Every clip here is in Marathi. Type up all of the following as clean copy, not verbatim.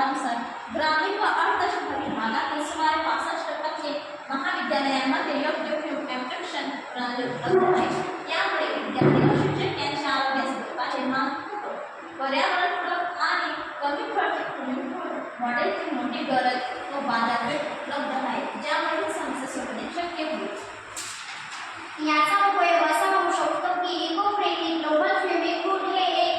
अहवालानुसार ग्रामीण व अर्धशहरी भागातील सुमारे 65% महाविद्यालयांमध्ये योग्य शिक्षण प्रणाली उपलब्ध आहे। यामुळे विद्यार्थी व शिक्षक यांच्या आरोग्यासाठी पर्यावरणपूरक आणि कमी खर्चिक मॉडेलची मोठी गरज व बाजारपेठ उपलब्ध आहे, ज्यामुळे ही समस्या सोडवणे शक्य होईल। याचा उपयोग असा होऊ शकतो की इको फ्रेंडली ग्लोबल स्विमिंग पूल हे एक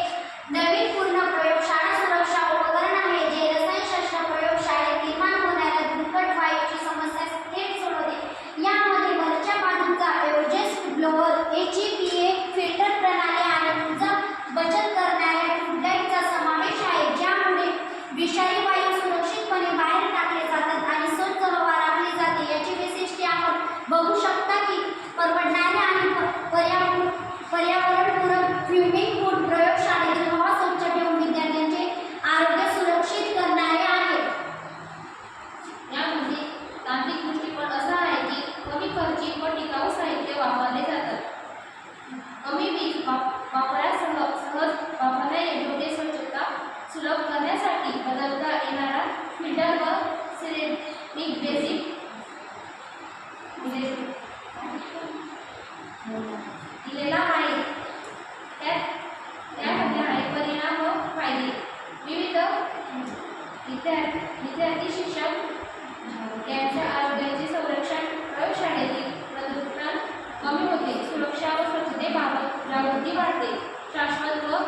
नवीन पूर्ण प्रयोगशाळा सुरक्षा उपकरण आहे, जे रसायनशास्त्र प्रयोगशाळेत निर्माण होणाऱ्या धूमकट वायूची समस्या थेट सोडवते। यामध्ये वरच्या बाजूचा एओजेस ब्लोअर, HEPA फिल्टर प्रणाली आणि ऊर्जा बचत करणाऱ्या ट्यूबलाइटचा समावेश आहे, ज्यामुळे विषारी वायू सुरक्षितपणे बाहेर टाकले जातात आणि स्वच्छ हवा राखली जाते। याची वैशिष्ट्ये आपण बघू शकता की परवडणारे आणि पर्यावरणपूरक स्विमिंग पूल प्रयोगशाळेतील हवा स्वच्छ ठेवून विद्यार्थ्यांचे आरोग्य सुरक्षित करणारे आहे। यामध्ये तांत्रिक दृष्टिकोन असा आहे की कमी खर्चिक व टिकाऊ साहित्य वापरले जातात, कमी वीज वापरासह सहज वापरता योग्य स्वच्छता सुलभ करण्यासाठी बदलता येणारा फिल्टर व सिरेमिक बेसिक दिलेला आहे। त्यामध्ये आहे परिणाम व फायदे। विविध विद्यार्थी शिक्षक यांच्या आरोग्याचे संरक्षण, प्रयोगशाळेतील प्रदूषण कमी होते, सुरक्षा व स्वच्छतेबाबत जागृती वाढते, शाश्वत व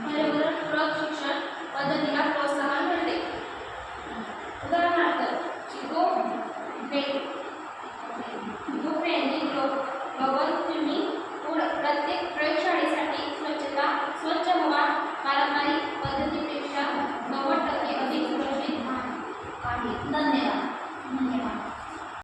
पर्यावरणपूरक शिक्षण पद्धतीला प्रोत्साहन मिळते। उदाहरणार्थ इको